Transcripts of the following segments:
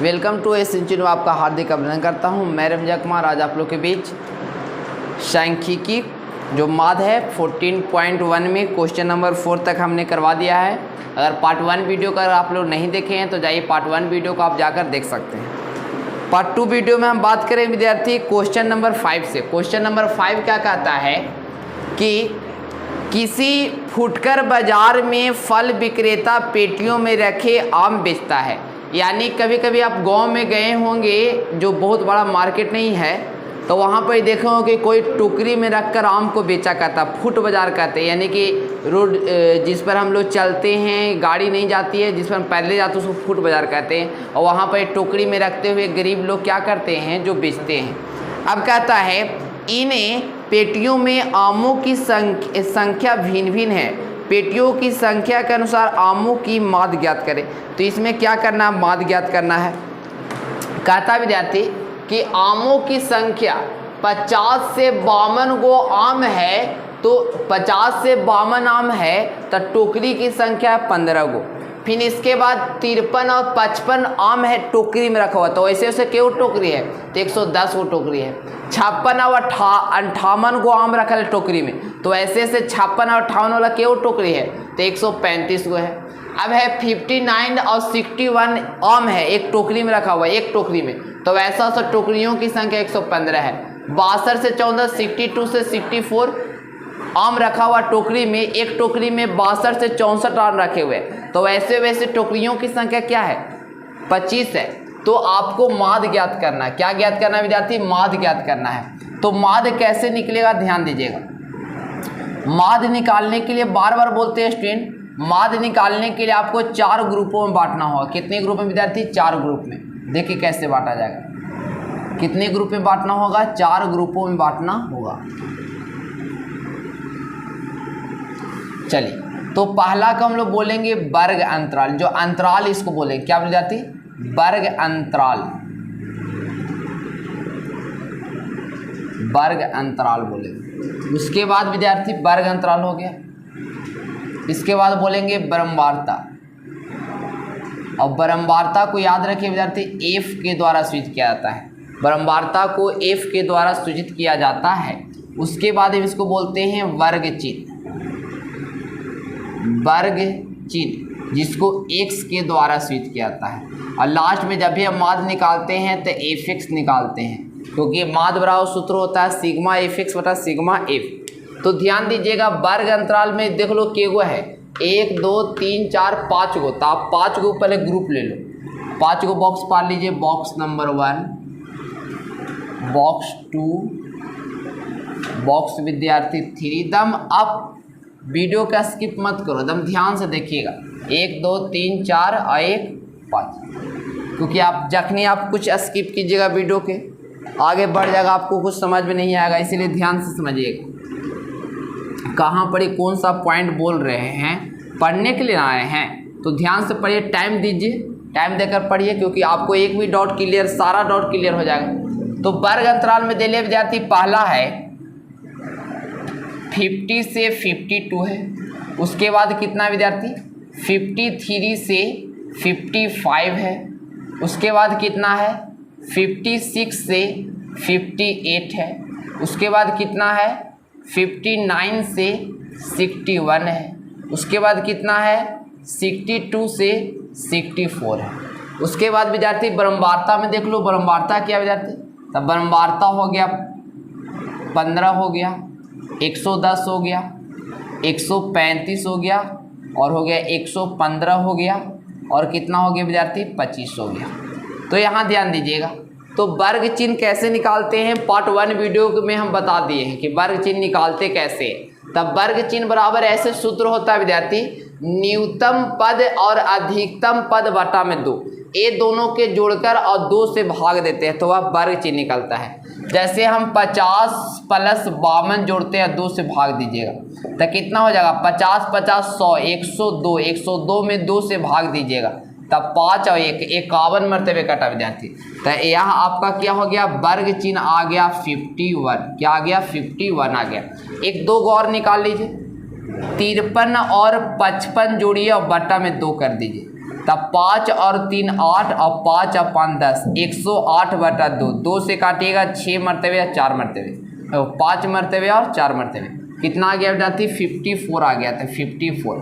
Welcome to S इंचिन में आपका हार्दिक अभिनंदन करता हूं। मैं रमजा कुमार आज आप लोग के बीच सांख्यिकी जो माद है 14.1 में क्वेश्चन नंबर 4 तक हमने करवा दिया है। अगर पार्ट 1 वीडियो का आप लोग नहीं देखे हैं तो जाइए पार्ट 1 वीडियो को आप जाकर देख सकते हैं। पार्ट 2 वीडियो में हम बात करें विद्यार्थी क्वेश्चन नंबर 5 से। क्वेश्चन नंबर 5 क्या कहता है कि किसी फुटकर बाजार में फल विक्रेता पेटियों में रखे आम बेचता है। यानी कभी कभी आप गांव में गए होंगे जो बहुत बड़ा मार्केट नहीं है, तो वहाँ पर देखे होंगे कि कोई टोकरी में रखकर आम को बेचा करता। फुट बाज़ार कहते हैं, यानी कि रोड जिस पर हम लोग चलते हैं, गाड़ी नहीं जाती है, जिस पर हम पैदल जाते हैं उसको फुट बाज़ार कहते हैं। और वहाँ पर टोकरी में रखते हुए गरीब लोग क्या करते हैं, जो बेचते हैं। अब कहता है इन्हें पेटियों में आमों की संख्या भिन्न भिन्न है। पेटियों की संख्या के अनुसार आमों की माद ज्ञात करें। तो इसमें क्या करना है, माद ज्ञात करना है। कहता विद्यार्थी कि आमों की संख्या 50 से 52 गो आम है, तो 50 से 52 आम है तो टोकरी की संख्या है 15 गो। फिर इसके बाद 53 और 55 आम है टोकरी में रखा हुआ, तो ऐसे ऐसे क्यों टोकरी है, तो 110 गो टोकरी है। 56 और 58 गो आम रखा है टोकरी में, तो ऐसे ऐसे 56 और 58 वाला क्यों टोकरी है, तो 135 गो है। अब है 59 और 61 आम है एक टोकरी में रखा हुआ है, एक टोकरी में, तो वैसा सा टोकरियों की संख्या 115 है। 62 से 14, 62 से 64 आम रखा हुआ टोकरी में, एक टोकरी में 62 से 64 आम रखे हुए, तो वैसे वैसे टोकरियों की संख्या क्या है, 25 है। तो आपको माद ज्ञात करना है। क्या ज्ञात करना है विद्यार्थी, माद ज्ञात करना है। तो माद कैसे निकलेगा, ध्यान दीजिएगा। माद निकालने के लिए बार बार बोलते हैं स्टूडेंट, माद निकालने के लिए आपको 4 ग्रुपों में बांटना होगा। कितने ग्रुप में विद्यार्थी, 4 ग्रुप में। देखिए कैसे बांटा जाएगा, कितने ग्रुप में बांटना होगा, 4 ग्रुपों में बांटना होगा। चलिए, तो पहला को हम लोग बोलेंगे वर्ग अंतराल, जो अंतराल इसको बोलेंगे क्या विद्यार्थी, वर्ग अंतराल। वर्ग अंतराल बोलेंगे। उसके बाद विद्यार्थी वर्ग अंतराल हो गया। इसके बाद बोलेंगे बारंबारता, और बारंबारता को याद रखिए विद्यार्थी एफ के द्वारा सूचित किया जाता है। बारंबारता को एफ के द्वारा सूचित किया जाता है। उसके बाद हम इसको बोलते हैं वर्ग चिन्ह। वर्ग चिन्ह जिसको x के द्वारा सूचित किया जाता है। और लास्ट में जब भी हम माद निकालते हैं तो एफ निकालते हैं, क्योंकि माद बराबर सूत्र होता है सिग्मा एफ बटा सिग्मा एफ। तो ध्यान दीजिएगा, वर्ग अंतराल में देख लो के गो है, 1 2 3 4 5 गो। तो आप 5 गो पहले ग्रुप ले लो, 5 गो बॉक्स पार लीजिए। बॉक्स नंबर 1, बॉक्स 2, बॉक्स विद्यार्थी 3। दम आप वीडियो का स्किप मत करो, दम ध्यान से देखिएगा। 1 2 3 4 और 1 5, क्योंकि आप जखनी आप कुछ स्किप कीजिएगा वीडियो के आगे बढ़ जाएगा, आपको कुछ समझ में नहीं आएगा। इसीलिए ध्यान से समझिएगा कहाँ पढ़ी, कौन सा पॉइंट बोल रहे हैं, पढ़ने के लिए आए हैं तो ध्यान से पढ़िए। टाइम दीजिए, टाइम देकर पढ़िए, क्योंकि आपको एक भी डाउट क्लियर, सारा डाउट क्लियर हो जाएगा। तो वर्ग अंतराल में दे लिया विद्यार्थी, पहला है 50 से 52 है। उसके बाद कितना विद्यार्थी, 53 से 55 है। उसके बाद कितना है, 56 से 58 है। उसके बाद कितना है, 59 से 61 है। उसके बाद कितना है, 62 से 64 है। उसके बाद विद्यार्थी बारंबारता में देख लो, बारंबारता क्या विद्यार्थी, तब बारंबारता हो गया 15 हो गया, 110 हो गया, 135 हो गया, और हो गया 115 हो गया, और कितना हो गया विद्यार्थी, 25 हो गया। तो यहाँ ध्यान दीजिएगा। तो वर्ग चिन्ह कैसे निकालते हैं, पार्ट 1 वीडियो में हम बता दिए हैं कि वर्ग चिन्ह निकालते कैसे। तब वर्ग चिन्ह बराबर ऐसे सूत्र होता है विद्यार्थी, न्यूनतम पद और अधिकतम पद बटा में 2, ये दोनों के जोड़कर और 2 से भाग देते हैं, तो वह वर्ग चिन्ह निकलता है। जैसे हम 50 + 52 जोड़ते हैं, 2 से भाग दीजिएगा तो कितना हो जाएगा, 50 50 100, 102, 102 में 2 से भाग दीजिएगा, तब 5 और 1 51 मरतबे कटा विद्यार्थी। तो यहाँ आपका क्या हो गया, वर्ग चिन्ह आ गया 51। क्या आ गया, 51 आ गया। एक 2 और निकाल लीजिए, 53 और 55 जोड़िए और बटा में 2 कर दीजिए, तब 5 और 3 8 और 5 और 5 10, 108/2। 2 से काटिएगा 6 मरतबे या 4 मरतबे, 5 मरतबे और 4 मरतबे, कितना आ गया विद्यार्थी 54 आ गया था 54।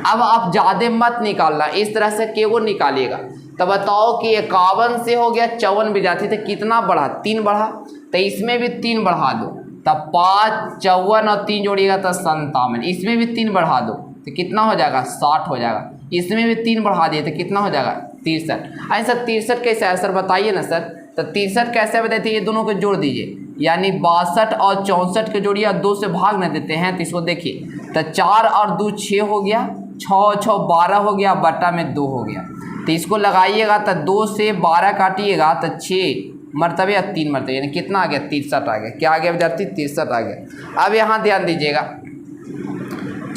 अब आप ज़्यादा मत निकालना, इस तरह से केवो निकालिएगा। तो बताओ कि 51 से हो गया 54 विद्यार्थी, तो कितना बढ़ा 3 बढ़ा, तो इसमें भी 3 बढ़ा दो, तब 5 54 और 3 जोड़िएगा तो 57, इसमें भी 3 बढ़ा दो तो कितना हो जाएगा 60 हो जाएगा, इसमें भी 3 बढ़ा दिए तो कितना हो जाएगा 63। अरे सर 63 कैसे है सर बताइए ना सर, तो 63 कैसे बताते हैं, ये दोनों को जोड़ दीजिए, यानी 62 और 64 के जोड़िए और 2 से भाग न देते हैं, तो इसको देखिए, तो 4 और 2 6 हो गया, 6 6 12 हो गया, बटा में 2 हो गया, तो इसको लगाइएगा तो 2 से 12 काटिएगा तो 6 मरतबे या 3 मरतबे, यानी कितना आ गया 63 आ गया। क्या आ गया विद्यार्थी 63 आ गया। अब यहाँ ध्यान दीजिएगा,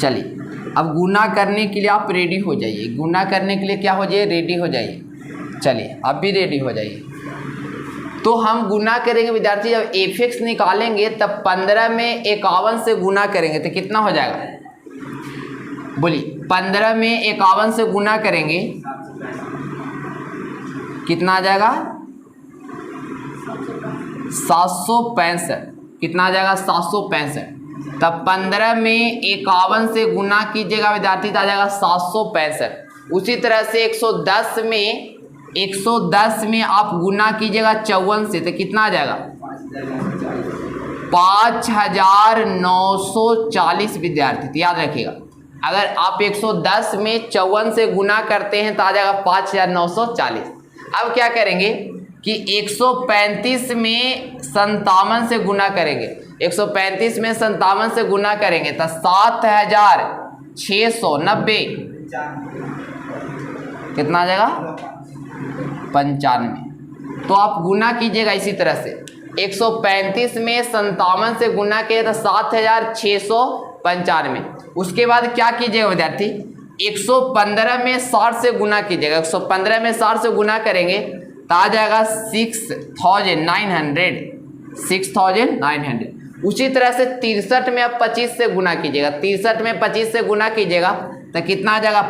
चलिए अब गुना करने के लिए आप रेडी हो जाइए, गुना करने के लिए क्या हो जाइए रेडी हो जाइए। चलिए अब भी रेडी हो जाइए। तो हम गुना करेंगे विद्यार्थी, जब एफ निकालेंगे तब 15 में 51 से गुना करेंगे तो कितना हो जाएगा, बोलिए 15 में 51 से गुना करेंगे कितना आ जाएगा 765, कितना आ जाएगा 765। तब 15 में 51 से गुना कीजिएगा विद्यार्थी तो आ जाएगा 765। उसी तरह से 110 में आप गुना कीजिएगा 54 से तो कितना आ जाएगा 5940 विद्यार्थी। तो याद रखिएगा, अगर आप 110 में 54 से गुना करते हैं तो आ जाएगा 5940। अब क्या करेंगे कि 135 में 57 से गुना करेंगे, 135 में 57 से गुना करेंगे तो 7690 कितना आ जाएगा 95। तो आप गुना कीजिएगा इसी तरह से, 135 में 57 से गुना किए तो 7695। उसके बाद क्या कीजिएगा विद्यार्थी 115 में 60 से गुना कीजिएगा, 115 में 60 से गुना करेंगे तो आ जाएगा 6900। उसी तरह से 63 में आप 25 से गुना कीजिएगा, 63 में 25 से गुना कीजिएगा तो कितना आ जाएगा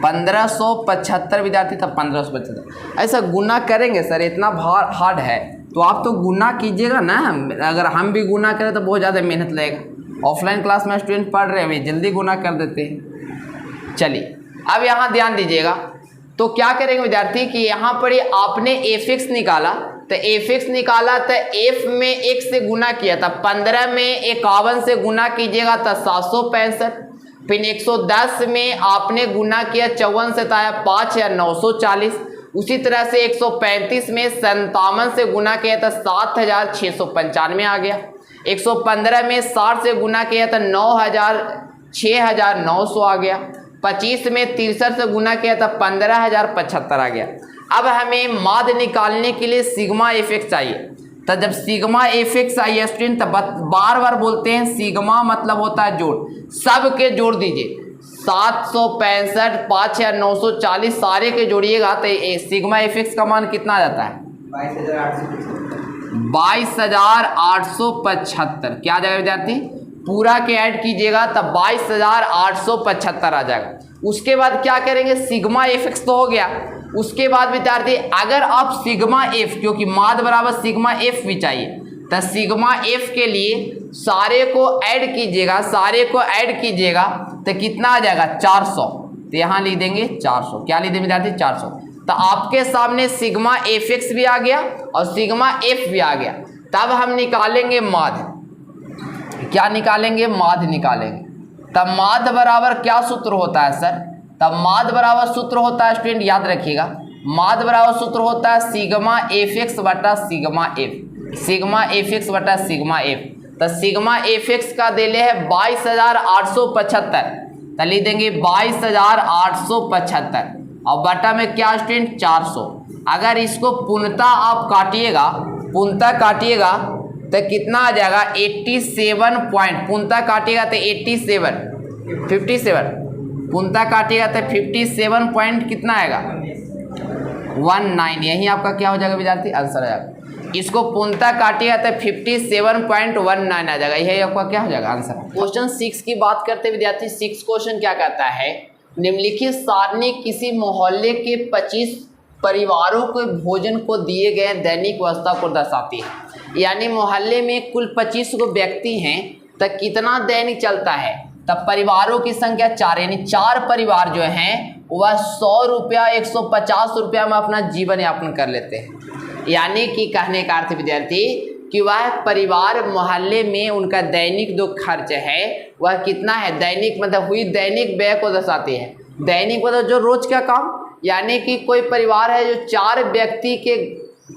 1575 विद्यार्थी था 1575। ऐसा गुना करेंगे सर, इतना हार्ड है तो आप तो गुना कीजिएगा ना, अगर हम भी गुना करें तो बहुत ज़्यादा मेहनत लगेगा। ऑफलाइन क्लास में स्टूडेंट पढ़ रहे हैं जल्दी गुना कर देते हैं। चलिए अब यहाँ ध्यान दीजिएगा, तो क्या करेंगे विद्यार्थी कि यहाँ पर ही आपने एफ निकाला, तो एफ निकाला तो एफ में 1 से गुना किया था, 15 में 51 से गुना कीजिएगा तो 765, फिर 110 में आपने गुना किया 54 से तो आया 5940। उसी तरह से 135 में 57 से गुना किया तो 7695 आ गया, 115 में 60 से गुना किया तो 6900 आ गया, 25 में 63 से गुना किया तो 15075 आ गया। अब हमें माद निकालने के लिए सिग्मा एफ चाहिए, तो जब सिग्मा एफ चाहिए स्टूडेंट तो बार बार बोलते हैं सिग्मा मतलब होता है जोड़, सब के जोड़ दीजिए, 765 5940 सारे के जोड़िएगा तो सिग्मा एफ का मान कितना आ जाता है 22,875। क्या आ जाएगा विद्यार्थी, पूरा के ऐड कीजिएगा तब 22,875 आ जाएगा। उसके बाद क्या करेंगे सिग्मा एफ तो हो गया। उसके बाद विद्यार्थी अगर आप सिग्मा एफ, क्योंकि माद बराबर सिग्मा एफ भी चाहिए, तो सिग्मा एफ के लिए सारे को ऐड कीजिएगा, तो कितना आ जाएगा 400। तो यहाँ लिख देंगे 400। क्या लिख देंगे विद्यार्थी 400। तो आपके सामने सिग्मा एफ एक्स भी आ गया और सिग्मा एफ भी आ गया। तब हम निकालेंगे माद, क्या निकालेंगे माद निकालेंगे। तब माद बराबर क्या सूत्र होता है सर, तब माद बराबर सूत्र होता है स्टूडेंट याद रखिएगा, माद बराबर सूत्र होता है सिग्मा एफ एक्स बटा sigma F, sigma F x बटा सिग्मा एफ। तो सिग्मा एफ एक्स का देले है 22,875, तो लिख देंगे 22,875 और बटा में क्या स्टूडेंट 400। अगर इसको पूर्णतः आप काटिएगा तो कितना आ जाएगा 87 पॉइंट, पूर्णतः काटिएगा तो 57 पूर्णतः काटिएगा तो 57 पॉइंट कितना आएगा 19। यही आपका क्या हो जाएगा विद्यार्थी आंसर आ जाएगा। इसको पूर्णतः काटिएगा तो 57.19 आ जाएगा, यही आपका क्या हो जाएगा आंसर। क्वेश्चन 6 की बात करते विद्यार्थी, 6 क्वेश्चन क्या कहता है निम्नलिखित सारणी किसी मोहल्ले के 25 परिवारों के भोजन को दिए गए दैनिक व्यवस्था को दर्शाती है। यानी मोहल्ले में कुल 25 गो व्यक्ति हैं, तो कितना दैनिक चलता है, तब परिवारों की संख्या 4, यानी 4 परिवार जो हैं वह 100 रुपया 150 रुपया में अपना जीवन यापन कर लेते हैं। यानी कि कहने का अर्थ विद्यार्थी कि वह परिवार मोहल्ले में उनका दैनिक जो खर्च है वह कितना है, दैनिक मतलब हुई दैनिक व्यय को दर्शाती है। दैनिक मतलब जो रोज का काम, यानी कि कोई परिवार है जो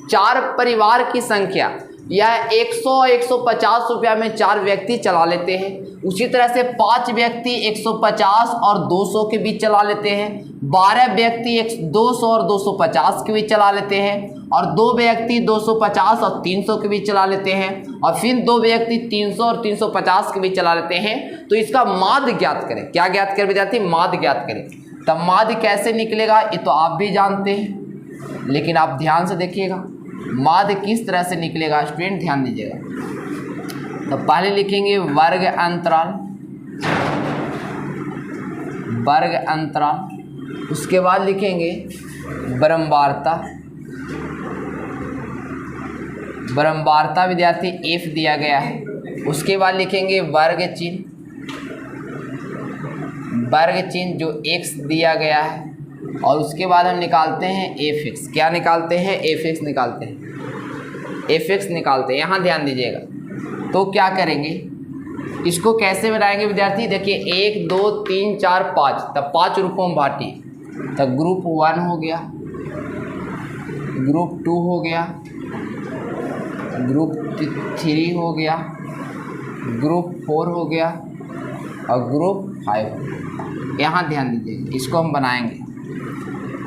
4 परिवार की संख्या यह 100-150 रुपया में 4 व्यक्ति चला लेते हैं। उसी तरह से 5 व्यक्ति 150 और 200 के बीच चला लेते हैं, 12 व्यक्ति 200 और 250 के बीच चला लेते हैं, और 2 व्यक्ति 250 और 300 के बीच चला लेते हैं, और फिर 2 व्यक्ति 300 और 350 के बीच चला लेते हैं। तो इसका माध्य ज्ञात करें। क्या ज्ञात करें विद्यार्थी? माध्य ज्ञात करें। तब माध्य कैसे निकलेगा ये तो आप भी जानते हैं, लेकिन आप ध्यान से देखिएगा माध्य किस तरह से निकलेगा। स्टूडेंट ध्यान दीजिएगा। तो पहले लिखेंगे वर्ग अंतराल, वर्ग अंतराल, उसके बाद लिखेंगे बारंबारता, बारंबारता विद्यार्थी f दिया गया है। उसके बाद लिखेंगे वर्ग चिन्ह, वर्ग चिन्ह जो x दिया गया है, और उसके बाद हम निकालते हैं fx। क्या निकालते हैं? fx निकालते हैं, fx निकालते हैं। यहाँ ध्यान दीजिएगा। तो क्या करेंगे, इसको कैसे बनाएंगे विद्यार्थी? देखिए 1 2 3 4 5, तब 5 रूपों में बांटिए। तब ग्रुप 1 हो गया, ग्रुप 2 हो गया, ग्रुप 3 हो गया, ग्रुप 4 हो गया, और ग्रुप 5 हो गया। यहाँ ध्यान दीजिए, इसको हम बनाएंगे।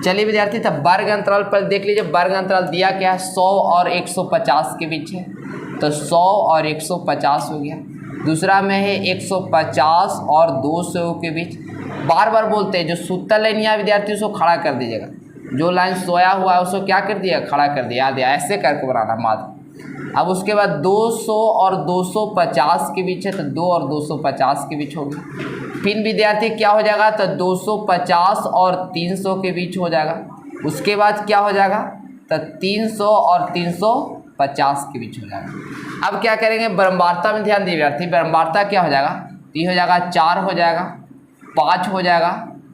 चलिए विद्यार्थी, तब वर्ग अंतराल पर देख लीजिए। वर्ग अंतराल दिया क्या है? 100 और 150 के बीच है, तो 100 और 150 हो गया। दूसरा में है 150 और 200 के बीच। बार बार बोलते हैं जो सूत्र लाइन या विद्यार्थी उसको खड़ा कर दीजिएगा। जो लाइन सोया हुआ है उसको क्या कर दिया? खड़ा कर दिया। याद है, ऐसे करके बनाना माध्य। अब उसके बाद 200 और 250 के बीच है, तो 2 और 250 के बीच होगा। फिर विद्यार्थी क्या हो जाएगा? तो 250 और 300 के बीच हो जाएगा। उसके बाद क्या हो जाएगा? तो 300 और 350 के बीच हो जाएगा। अब क्या करेंगे? बारंबारता में ध्यान दीजिए विद्यार्थी। बारंबारता क्या हो जाएगा? 3 हो जाएगा, 4 हो जाएगा, 5 हो जाएगा,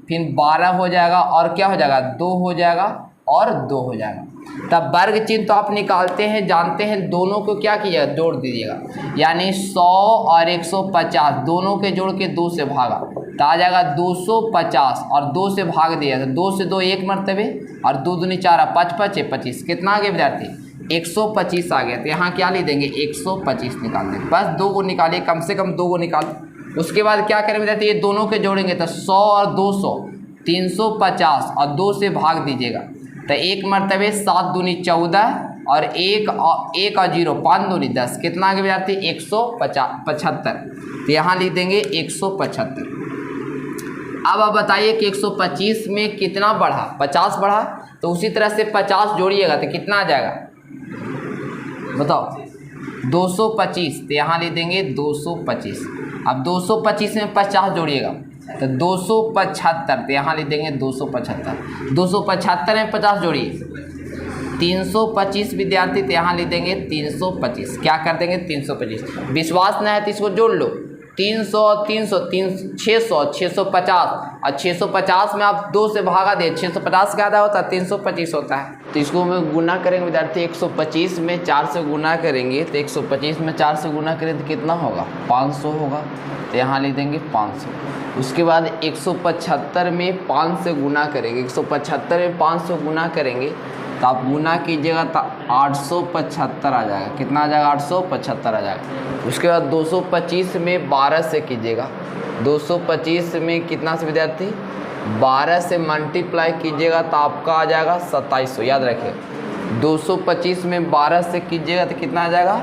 फिर 12 हो जाएगा, और क्या हो जाएगा? 2 हो जाएगा और 2 हो जाएगा। तब वर्ग चिन्ह तो आप निकालते हैं, जानते हैं। दोनों को क्या कीजिएगा? जोड़ दीजिएगा। यानी 100 और 150 दोनों के जोड़ के 2 से भागा, तो आ जाएगा 250, और 2 से भाग दिया तो 2 से 2 1 मरतबे, और 2 दूनी 4, 5 5 25। कितना आ गया विद्यार्थी? 125 आ गया। तो यहाँ क्या लिख देंगे? 125 निकाल देंगे। बस 2 को निकालिए, कम से कम 2 को निकाल। उसके बाद क्या करें विद्यार्थी? ये दोनों के जोड़ेंगे तो 100 और 200 350, और 2 से भाग दीजिएगा तो 1 मरतबे 7 दूनी 14, और 1 और 0 5 दूनी 10। कितना आ गया विद्यार्थी? 175। तो यहाँ लिख देंगे 175। अब आप बताइए कि 125 में कितना बढ़ा? 50 बढ़ा। तो उसी तरह से 50 जोड़िएगा तो कितना आ जाएगा? बताओ। 225। तो यहाँ लिख देंगे 225। अब 225 में 50 जोड़िएगा तो 275। तो यहाँ लिख देंगे 275। 275 में 50 जोड़िए 325 विद्यार्थी। तो यहाँ लिख देंगे 325। क्या कर देंगे? 325। विश्वास न है तो इसको जोड़ लो। 300 300 600 650, और 650 में आप 2 से भागा दे, 650 का आधा होता है 325 होता है। तो इसको हम गुना करेंगे विद्यार्थी। 125 में 4 से गुना करेंगे तो 125 में 4 से गुना करें तो कितना होगा? 500 होगा। तो यहाँ लिख देंगे 500। उसके बाद 175 में 5 से गुना करेंगे। 175 में 500 गुना करेंगे तो आप गुना कीजिएगा तो 875 आ जाएगा। कितना आ जाएगा? 875 आ जाएगा। उसके बाद 225 में 12 से कीजिएगा। 225 में कितना से विद्यार्थी? 12 से मल्टीप्लाई कीजिएगा तो आपका आ जाएगा 2700। याद रखिए 225 में 12 से कीजिएगा तो कितना आ जाएगा?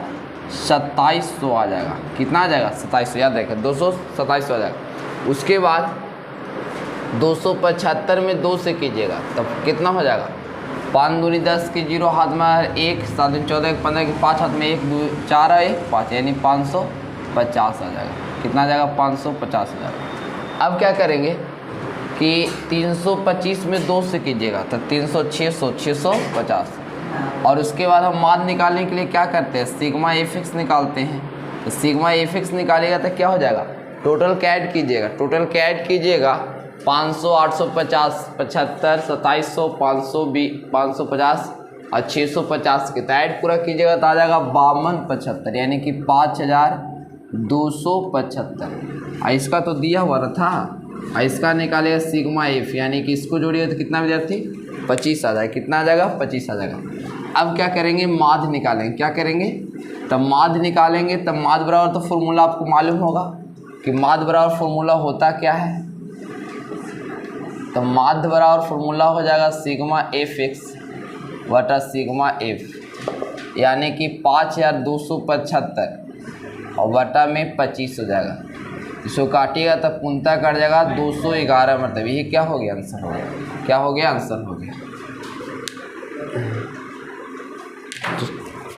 2700 आ जाएगा। कितना आ जाएगा? 2700। याद रखिए 2700 आ जाएगा। उसके बाद 275 में 2 से कीजिएगा तब कितना हो जाएगा? 5 दूनी 10 की 0 हाथ में 1, 7 दूनी 14 15 की 5 हाथ में 1 2 4 1 5, यानी 550 आ जाएगा। कितना आ जाएगा? 550 आ जाएगा। अब क्या करेंगे? कि 325 में 2 से कीजिएगा तो 300 600 650। और उसके बाद हम मान निकालने के लिए क्या करते हैं, सिग्मा एफ निकालते हैं। तो सिग्मा एफ निकालिएगा तो क्या हो जाएगा, टोटल कैड कीजिएगा, टोटल कैड कीजिएगा 500 850 75 2700 550 और 650 के तो ऐड पूरा कीजिएगा तो आ जाएगा 5275 यानी कि 5275। इसका तो दिया हुआ ना था, इसका निकालेगा सिग्मा एफ यानी कि इसको जोड़िए तो कितना विद्यार्थी 25 आ जाएगा। कितना आ जाएगा 25 आ जाएगा। अब क्या करेंगे, माध्य निकालेंगे। क्या करेंगे, तब माध्य निकालेंगे। तब माध्य बराबर तो फॉर्मूला आपको मालूम होगा कि माध्य बराबर फॉर्मूला होता क्या है। तो माध्य बराबर फॉर्मूला हो जाएगा सिग्मा एफ एक्स बटा सिग्मा एफ यानी कि 5275 और बटा में 25 हो जाएगा। इसको काटिएगा तब पूर्णतः कट जाएगा 211 मतलब ये क्या हो गया, आंसर हो गया। क्या हो गया, आंसर हो गया।